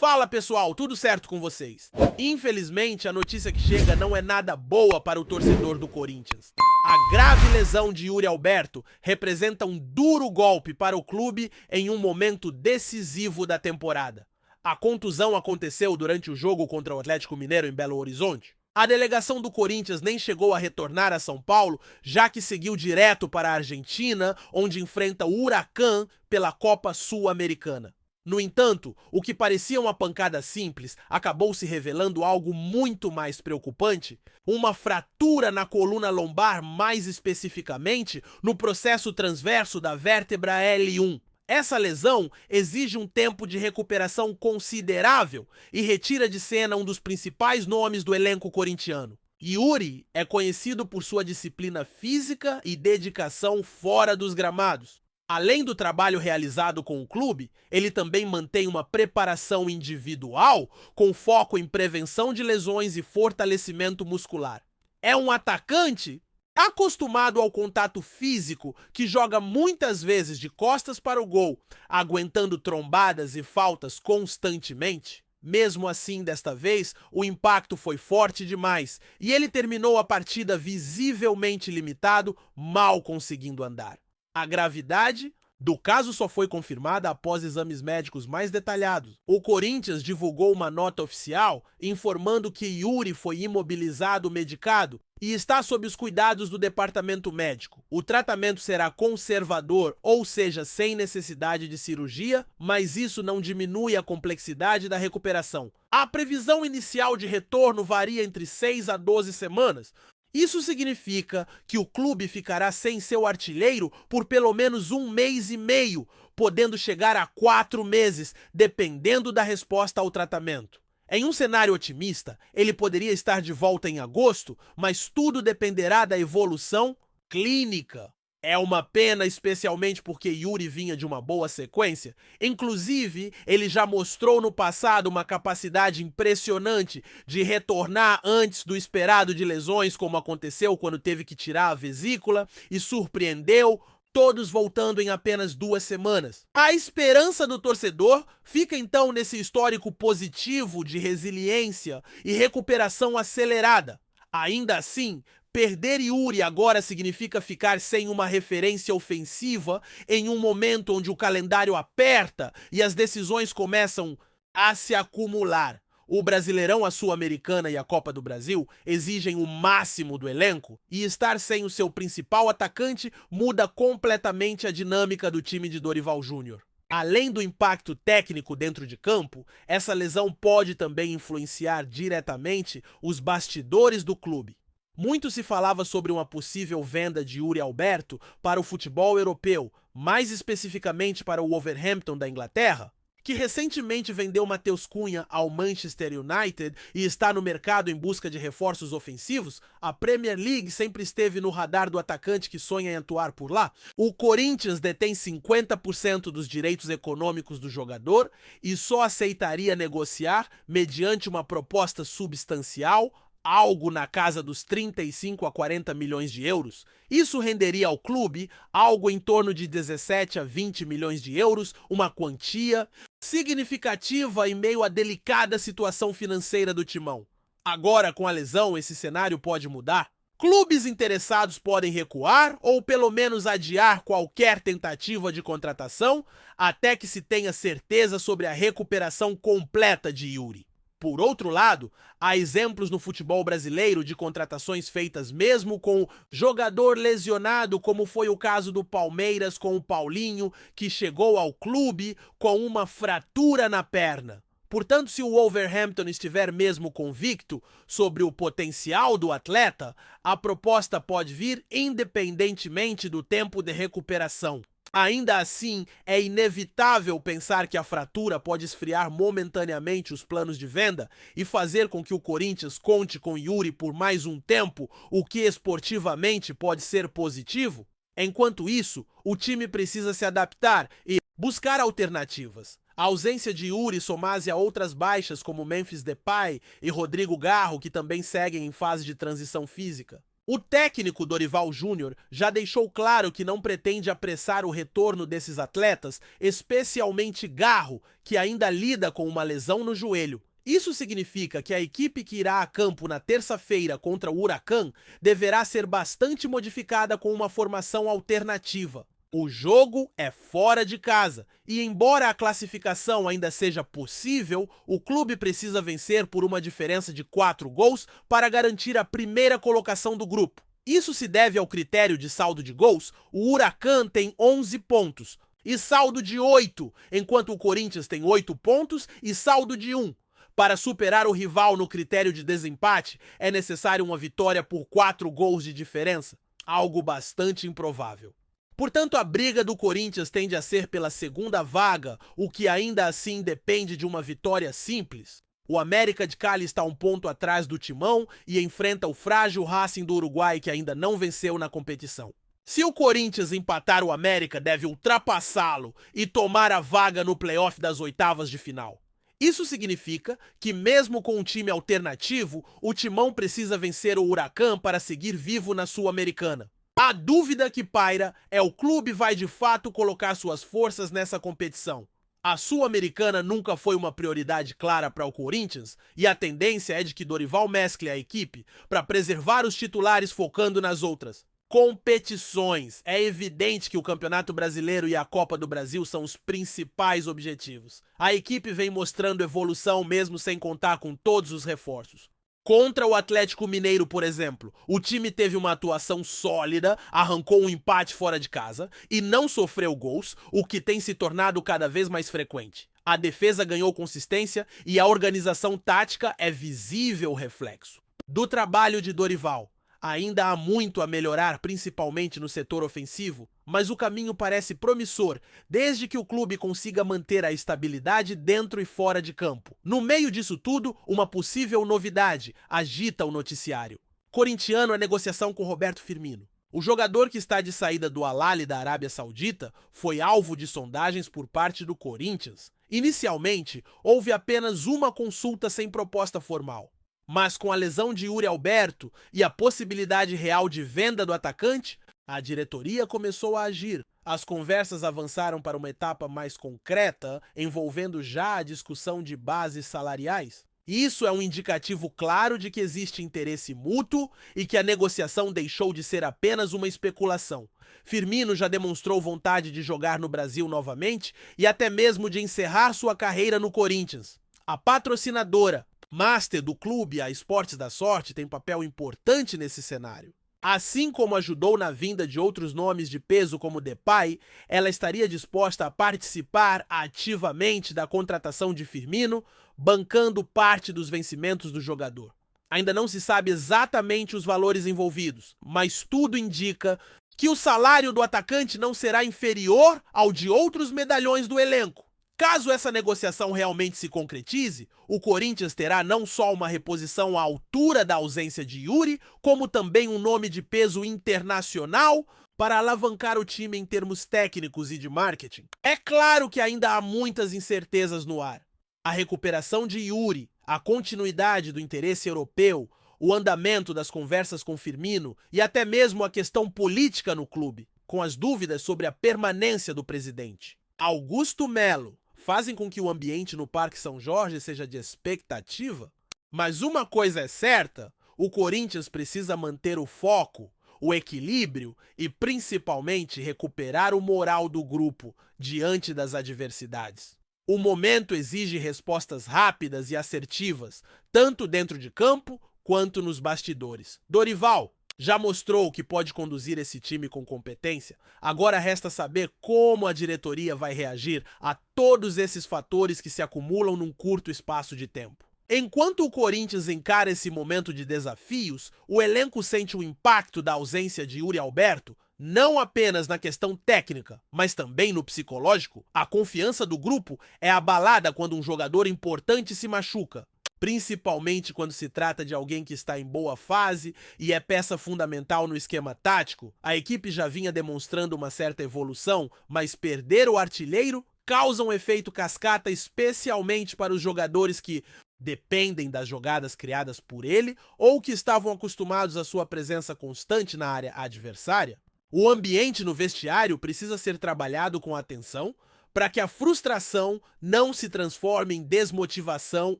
Fala pessoal, tudo certo com vocês? Infelizmente, a notícia que chega não é nada boa para o torcedor do Corinthians. A grave lesão de Yuri Alberto representa um duro golpe para o clube em um momento decisivo da temporada. A contusão aconteceu durante o jogo contra o Atlético Mineiro em Belo Horizonte. A delegação do Corinthians nem chegou a retornar a São Paulo, já que seguiu direto para a Argentina, onde enfrenta o Huracan pela Copa Sul-Americana. No entanto, o que parecia uma pancada simples acabou se revelando algo muito mais preocupante, uma fratura na coluna lombar, mais especificamente no processo transverso da vértebra L1. Essa lesão exige um tempo de recuperação considerável e retira de cena um dos principais nomes do elenco corintiano. Yuri é conhecido por sua disciplina física e dedicação fora dos gramados. Além do trabalho realizado com o clube, ele também mantém uma preparação individual com foco em prevenção de lesões e fortalecimento muscular. É um atacante acostumado ao contato físico que joga muitas vezes de costas para o gol, aguentando trombadas e faltas constantemente. Mesmo assim, desta vez, o impacto foi forte demais e ele terminou a partida visivelmente limitado, mal conseguindo andar. A gravidade do caso só foi confirmada após exames médicos mais detalhados. O Corinthians divulgou uma nota oficial informando que Yuri foi imobilizado medicado e está sob os cuidados do departamento médico. O tratamento será conservador, ou seja, sem necessidade de cirurgia, mas isso não diminui a complexidade da recuperação. A previsão inicial de retorno varia entre 6 a 12 semanas. Isso significa que o clube ficará sem seu artilheiro por pelo menos 1 mês e meio, podendo chegar a 4 meses, dependendo da resposta ao tratamento. Em um cenário otimista, ele poderia estar de volta em agosto, mas tudo dependerá da evolução clínica. É uma pena, especialmente porque Yuri vinha de uma boa sequência. Inclusive, ele já mostrou no passado uma capacidade impressionante de retornar antes do esperado de lesões, como aconteceu quando teve que tirar a vesícula, e surpreendeu, todos voltando em apenas 2 semanas. A esperança do torcedor fica então nesse histórico positivo de resiliência e recuperação acelerada. Ainda assim, perder Yuri agora significa ficar sem uma referência ofensiva em um momento onde o calendário aperta e as decisões começam a se acumular. O Brasileirão, a Sul-Americana e a Copa do Brasil exigem o máximo do elenco e estar sem o seu principal atacante muda completamente a dinâmica do time de Dorival Júnior. Além do impacto técnico dentro de campo, essa lesão pode também influenciar diretamente os bastidores do clube. Muito se falava sobre uma possível venda de Yuri Alberto para o futebol europeu, mais especificamente para o Wolverhampton da Inglaterra, que recentemente vendeu Matheus Cunha ao Manchester United e está no mercado em busca de reforços ofensivos. A Premier League sempre esteve no radar do atacante que sonha em atuar por lá. O Corinthians detém 50% dos direitos econômicos do jogador e só aceitaria negociar mediante uma proposta substancial, algo na casa dos 35 a 40 milhões de euros. Isso renderia ao clube algo em torno de 17 a 20 milhões de euros, uma quantia significativa em meio à delicada situação financeira do timão. Agora, com a lesão, esse cenário pode mudar. Clubes interessados podem recuar ou pelo menos adiar qualquer tentativa de contratação até que se tenha certeza sobre a recuperação completa de Yuri. Por outro lado, há exemplos no futebol brasileiro de contratações feitas mesmo com jogador lesionado, como foi o caso do Palmeiras com o Paulinho, que chegou ao clube com uma fratura na perna. Portanto, se o Wolverhampton estiver mesmo convicto sobre o potencial do atleta, a proposta pode vir independentemente do tempo de recuperação. Ainda assim, é inevitável pensar que a fratura pode esfriar momentaneamente os planos de venda e fazer com que o Corinthians conte com Yuri por mais um tempo, o que esportivamente pode ser positivo. Enquanto isso, o time precisa se adaptar e buscar alternativas. A ausência de Yuri somase a outras baixas como Memphis Depay e Rodrigo Garro, que também seguem em fase de transição física. O técnico Dorival Júnior já deixou claro que não pretende apressar o retorno desses atletas, especialmente Garro, que ainda lida com uma lesão no joelho. Isso significa que a equipe que irá a campo na terça-feira contra o Huracan deverá ser bastante modificada com uma formação alternativa. O jogo é fora de casa e, embora a classificação ainda seja possível, o clube precisa vencer por uma diferença de 4 gols para garantir a primeira colocação do grupo. Isso se deve ao critério de saldo de gols. O Huracan tem 11 pontos e saldo de 8, enquanto o Corinthians tem 8 pontos e saldo de 1. Para superar o rival no critério de desempate, é necessário uma vitória por 4 gols de diferença, algo bastante improvável. Portanto, a briga do Corinthians tende a ser pela segunda vaga, o que ainda assim depende de uma vitória simples. O América de Cali está um ponto atrás do Timão e enfrenta o frágil Racing do Uruguai, que ainda não venceu na competição. Se o Corinthians empatar o América, deve ultrapassá-lo e tomar a vaga no playoff das oitavas de final. Isso significa que, mesmo com um time alternativo, o Timão precisa vencer o Huracan para seguir vivo na Sul-Americana. A dúvida que paira é: o clube vai de fato colocar suas forças nessa competição? A Sul-Americana nunca foi uma prioridade clara para o Corinthians e a tendência é de que Dorival mescle a equipe para preservar os titulares focando nas outras competições. É evidente que o Campeonato Brasileiro e a Copa do Brasil são os principais objetivos. A equipe vem mostrando evolução mesmo sem contar com todos os reforços. Contra o Atlético Mineiro, por exemplo, o time teve uma atuação sólida, arrancou um empate fora de casa e não sofreu gols, o que tem se tornado cada vez mais frequente. A defesa ganhou consistência e a organização tática é visível reflexo do trabalho de Dorival. Ainda há muito a melhorar, principalmente no setor ofensivo, mas o caminho parece promissor, desde que o clube consiga manter a estabilidade dentro e fora de campo. No meio disso tudo, uma possível novidade agita o noticiário. Corintiano, a negociação com Roberto Firmino. O jogador, que está de saída do Al-Ahly da Arábia Saudita, foi alvo de sondagens por parte do Corinthians. Inicialmente, houve apenas uma consulta sem proposta formal. Mas com a lesão de Yuri Alberto e a possibilidade real de venda do atacante, a diretoria começou a agir. As conversas avançaram para uma etapa mais concreta, envolvendo já a discussão de bases salariais. Isso é um indicativo claro de que existe interesse mútuo e que a negociação deixou de ser apenas uma especulação. Firmino já demonstrou vontade de jogar no Brasil novamente e até mesmo de encerrar sua carreira no Corinthians. A patrocinadora master do clube, a Esportes da Sorte, tem papel importante nesse cenário. Assim como ajudou na vinda de outros nomes de peso como Depay, ela estaria disposta a participar ativamente da contratação de Firmino, bancando parte dos vencimentos do jogador. Ainda não se sabe exatamente os valores envolvidos, mas tudo indica que o salário do atacante não será inferior ao de outros medalhões do elenco. Caso essa negociação realmente se concretize, o Corinthians terá não só uma reposição à altura da ausência de Yuri, como também um nome de peso internacional para alavancar o time em termos técnicos e de marketing. É claro que ainda há muitas incertezas no ar. A recuperação de Yuri, a continuidade do interesse europeu, o andamento das conversas com Firmino e até mesmo a questão política no clube, com as dúvidas sobre a permanência do presidente Augusto Melo, fazem com que o ambiente no Parque São Jorge seja de expectativa. Mas uma coisa é certa: o Corinthians precisa manter o foco, o equilíbrio e principalmente recuperar o moral do grupo diante das adversidades. O momento exige respostas rápidas e assertivas, tanto dentro de campo quanto nos bastidores. Dorival já mostrou que pode conduzir esse time com competência. Agora resta saber como a diretoria vai reagir a todos esses fatores que se acumulam num curto espaço de tempo. Enquanto o Corinthians encara esse momento de desafios, o elenco sente o impacto da ausência de Yuri Alberto, não apenas na questão técnica, mas também no psicológico. A confiança do grupo é abalada quando um jogador importante se machuca, principalmente quando se trata de alguém que está em boa fase e é peça fundamental no esquema tático. A equipe já vinha demonstrando uma certa evolução, mas perder o artilheiro causa um efeito cascata, especialmente para os jogadores que, dependem das jogadas criadas por ele ou que estavam acostumados à sua presença constante na área adversária. O ambiente no vestiário precisa ser trabalhado com atenção para que a frustração não se transforme em desmotivação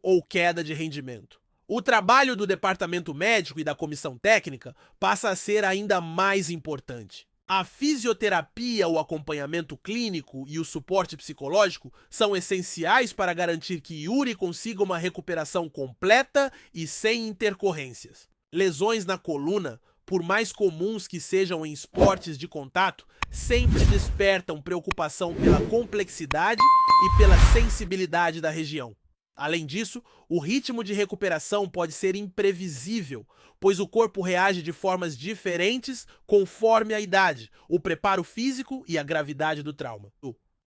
ou queda de rendimento. O trabalho do departamento médico e da comissão técnica passa a ser ainda mais importante. A fisioterapia, o acompanhamento clínico e o suporte psicológico são essenciais para garantir que Yuri consiga uma recuperação completa e sem intercorrências. Lesões na coluna, por mais comuns que sejam em esportes de contato, sempre despertam preocupação pela complexidade e pela sensibilidade da região. Além disso, o ritmo de recuperação pode ser imprevisível, pois o corpo reage de formas diferentes conforme a idade, o preparo físico e a gravidade do trauma.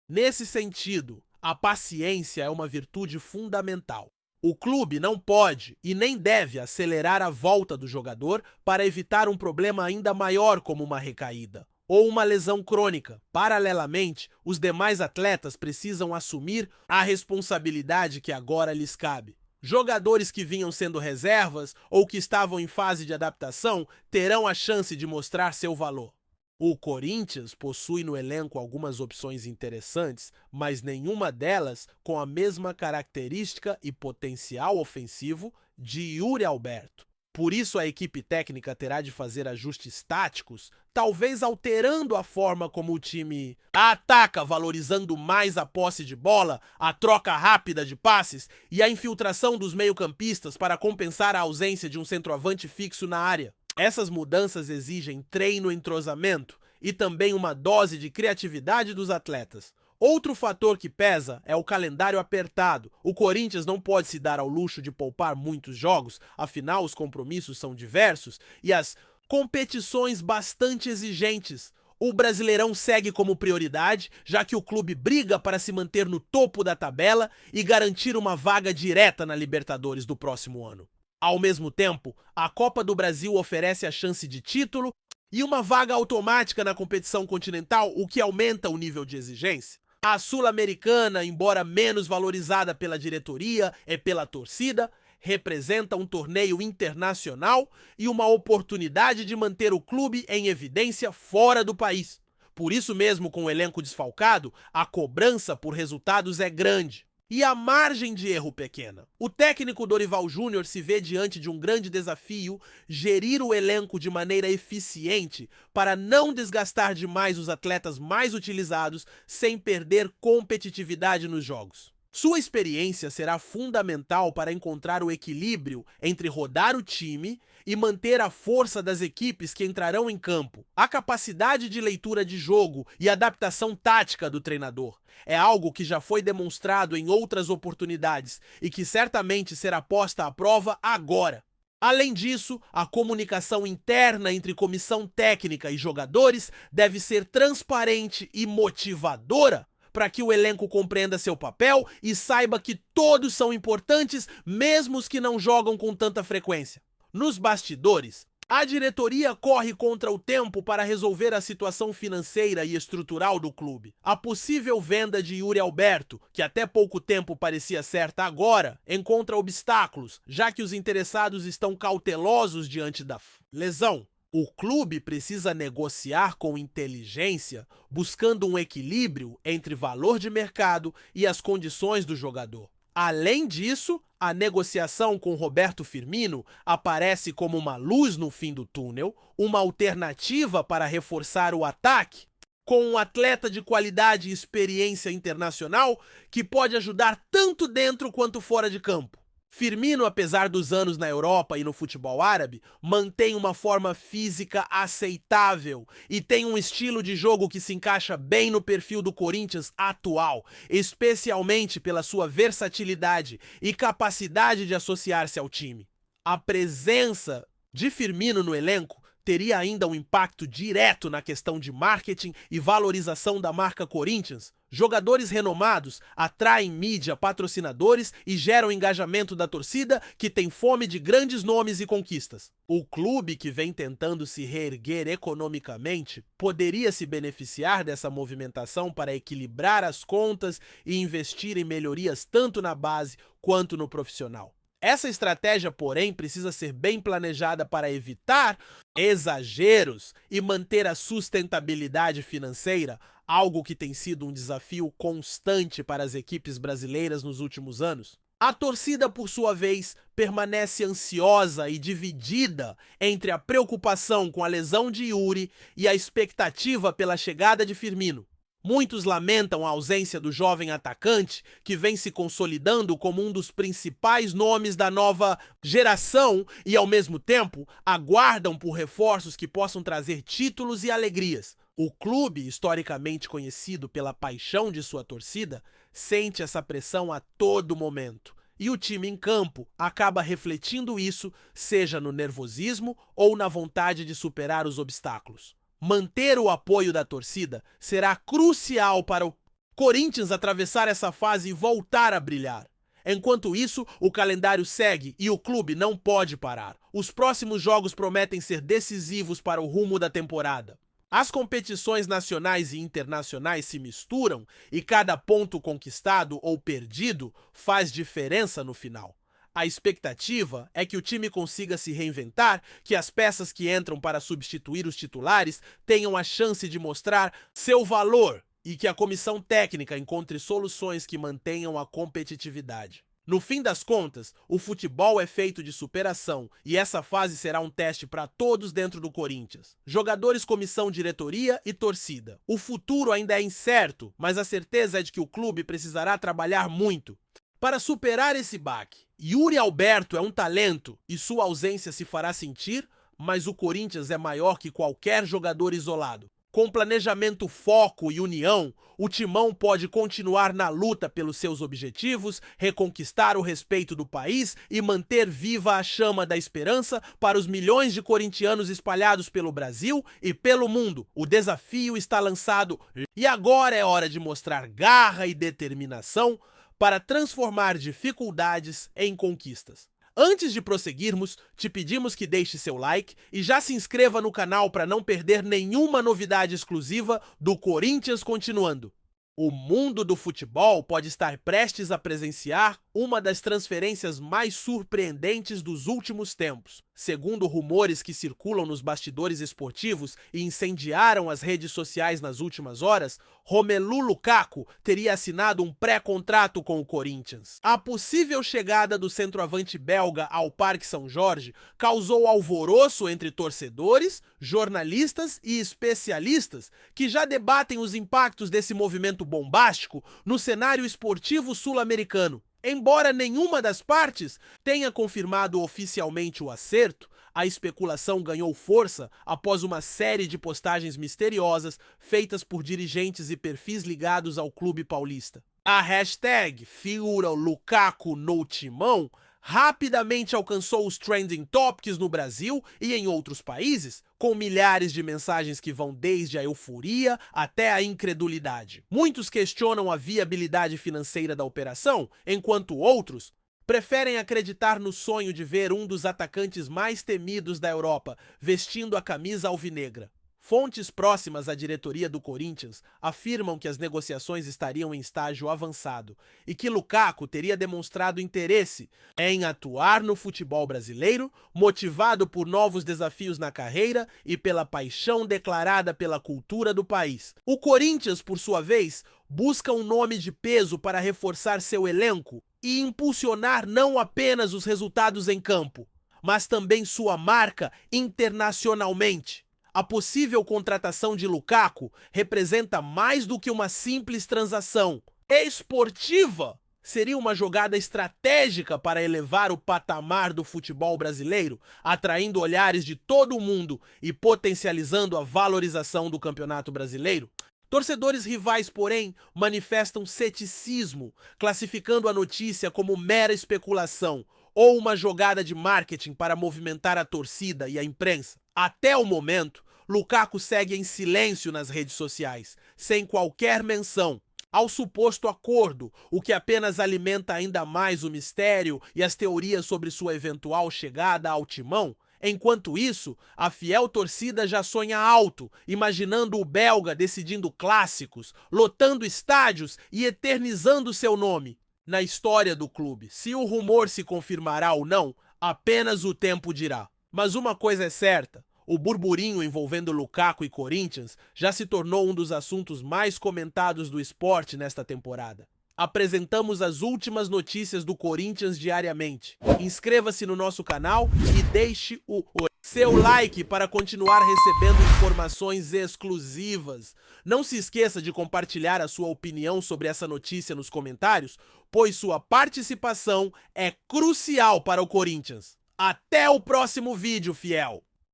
Nesse sentido, a paciência é uma virtude fundamental. O clube não pode e nem deve acelerar a volta do jogador para evitar um problema ainda maior como uma recaída ou uma lesão crônica. Paralelamente, os demais atletas precisam assumir a responsabilidade que agora lhes cabe. Jogadores que vinham sendo reservas ou que estavam em fase de adaptação terão a chance de mostrar seu valor. O Corinthians possui no elenco algumas opções interessantes, mas nenhuma delas com a mesma característica e potencial ofensivo de Yuri Alberto. Por isso a equipe técnica terá de fazer ajustes táticos, talvez alterando a forma como o time ataca, valorizando mais a posse de bola, a troca rápida de passes e a infiltração dos meio-campistas para compensar a ausência de um centroavante fixo na área. Essas mudanças exigem treino e entrosamento e também uma dose de criatividade dos atletas. Outro fator que pesa é o calendário apertado. O Corinthians não pode se dar ao luxo de poupar muitos jogos, afinal os compromissos são diversos e as competições bastante exigentes. O Brasileirão segue como prioridade, já que o clube briga para se manter no topo da tabela e garantir uma vaga direta na Libertadores do próximo ano. Ao mesmo tempo, a Copa do Brasil oferece a chance de título e uma vaga automática na competição continental, o que aumenta o nível de exigência. A Sul-Americana, embora menos valorizada pela diretoria e pela torcida, representa um torneio internacional e uma oportunidade de manter o clube em evidência fora do país. Por isso mesmo, com o elenco desfalcado, a cobrança por resultados é grande e a margem de erro pequena. O técnico Dorival Júnior se vê diante de um grande desafio: gerir o elenco de maneira eficiente para não desgastar demais os atletas mais utilizados sem perder competitividade nos jogos. Sua experiência será fundamental para encontrar o equilíbrio entre rodar o time e manter a força das equipes que entrarão em campo. A capacidade de leitura de jogo e adaptação tática do treinador é algo que já foi demonstrado em outras oportunidades e que certamente será posta à prova agora. Além disso, a comunicação interna entre comissão técnica e jogadores deve ser transparente e motivadora para que o elenco compreenda seu papel e saiba que todos são importantes, mesmo os que não jogam com tanta frequência. Nos bastidores, a diretoria corre contra o tempo para resolver a situação financeira e estrutural do clube. A possível venda de Yuri Alberto, que até pouco tempo parecia certa agora, encontra obstáculos, já que os interessados estão cautelosos diante da lesão. O clube precisa negociar com inteligência, buscando um equilíbrio entre valor de mercado e as condições do jogador. Além disso, a negociação com Roberto Firmino aparece como uma luz no fim do túnel, uma alternativa para reforçar o ataque, com um atleta de qualidade e experiência internacional que pode ajudar tanto dentro quanto fora de campo. Firmino, apesar dos anos na Europa e no futebol árabe, mantém uma forma física aceitável e tem um estilo de jogo que se encaixa bem no perfil do Corinthians atual, especialmente pela sua versatilidade e capacidade de associar-se ao time. A presença de Firmino no elenco teria ainda um impacto direto na questão de marketing e valorização da marca Corinthians. Jogadores renomados atraem mídia, patrocinadores e geram engajamento da torcida, que tem fome de grandes nomes e conquistas. O clube, que vem tentando se reerguer economicamente, poderia se beneficiar dessa movimentação para equilibrar as contas e investir em melhorias tanto na base quanto no profissional. Essa estratégia, porém, precisa ser bem planejada para evitar exageros e manter a sustentabilidade financeira, algo que tem sido um desafio constante para as equipes brasileiras nos últimos anos. A torcida, por sua vez, permanece ansiosa e dividida entre a preocupação com a lesão de Yuri e a expectativa pela chegada de Firmino. Muitos lamentam a ausência do jovem atacante, que vem se consolidando como um dos principais nomes da nova geração e, ao mesmo tempo, aguardam por reforços que possam trazer títulos e alegrias. O clube, historicamente conhecido pela paixão de sua torcida, sente essa pressão a todo momento. E o time em campo acaba refletindo isso, seja no nervosismo ou na vontade de superar os obstáculos. Manter o apoio da torcida será crucial para o Corinthians atravessar essa fase e voltar a brilhar. Enquanto isso, o calendário segue e o clube não pode parar. Os próximos jogos prometem ser decisivos para o rumo da temporada. As competições nacionais e internacionais se misturam e cada ponto conquistado ou perdido faz diferença no final. A expectativa é que o time consiga se reinventar, que as peças que entram para substituir os titulares tenham a chance de mostrar seu valor e que a comissão técnica encontre soluções que mantenham a competitividade. No fim das contas, o futebol é feito de superação e essa fase será um teste para todos dentro do Corinthians. Jogadores, comissão, diretoria e torcida. O futuro ainda é incerto, mas a certeza é de que o clube precisará trabalhar muito para superar esse baque. Yuri Alberto é um talento e sua ausência se fará sentir, mas o Corinthians é maior que qualquer jogador isolado. Com planejamento, foco e união, o Timão pode continuar na luta pelos seus objetivos, reconquistar o respeito do país e manter viva a chama da esperança para os milhões de corintianos espalhados pelo Brasil e pelo mundo. O desafio está lançado e agora é hora de mostrar garra e determinação para transformar dificuldades em conquistas. Antes de prosseguirmos, te pedimos que deixe seu like e já se inscreva no canal para não perder nenhuma novidade exclusiva do Corinthians continuando. O mundo do futebol pode estar prestes a presenciar uma das transferências mais surpreendentes dos últimos tempos. Segundo rumores que circulam nos bastidores esportivos e incendiaram as redes sociais nas últimas horas, Romelu Lukaku teria assinado um pré-contrato com o Corinthians. A possível chegada do centroavante belga ao Parque São Jorge causou alvoroço entre torcedores, jornalistas e especialistas que já debatem os impactos desse movimento bombástico no cenário esportivo sul-americano. Embora nenhuma das partes tenha confirmado oficialmente o acerto, a especulação ganhou força após uma série de postagens misteriosas feitas por dirigentes e perfis ligados ao clube paulista. A hashtag figura Lukaku no Timão rapidamente alcançou os trending topics no Brasil e em outros países, com milhares de mensagens que vão desde a euforia até a incredulidade. Muitos questionam a viabilidade financeira da operação, enquanto outros preferem acreditar no sonho de ver um dos atacantes mais temidos da Europa vestindo a camisa alvinegra. Fontes próximas à diretoria do Corinthians afirmam que as negociações estariam em estágio avançado e que Lukaku teria demonstrado interesse em atuar no futebol brasileiro, motivado por novos desafios na carreira e pela paixão declarada pela cultura do país. O Corinthians, por sua vez, busca um nome de peso para reforçar seu elenco e impulsionar não apenas os resultados em campo, mas também sua marca internacionalmente. A possível contratação de Lukaku representa mais do que uma simples transação esportiva. Seria uma jogada estratégica para elevar o patamar do futebol brasileiro, atraindo olhares de todo o mundo e potencializando a valorização do Campeonato Brasileiro. Torcedores rivais, porém, manifestam ceticismo, classificando a notícia como mera especulação ou uma jogada de marketing para movimentar a torcida e a imprensa. Até o momento, Lukaku segue em silêncio nas redes sociais, sem qualquer menção ao suposto acordo, o que apenas alimenta ainda mais o mistério e as teorias sobre sua eventual chegada ao Timão. Enquanto isso, a fiel torcida já sonha alto, imaginando o belga decidindo clássicos, lotando estádios e eternizando seu nome. na história do clube. Se o rumor se confirmará ou não, apenas o tempo dirá. Mas uma coisa é certa, o burburinho envolvendo Lukaku e Corinthians já se tornou um dos assuntos mais comentados do esporte nesta temporada. Apresentamos as últimas notícias do Corinthians diariamente. Inscreva-se no nosso canal e deixe o seu like para continuar recebendo informações exclusivas. Não se esqueça de compartilhar a sua opinião sobre essa notícia nos comentários, pois sua participação é crucial para o Corinthians. Até o próximo vídeo, fiel!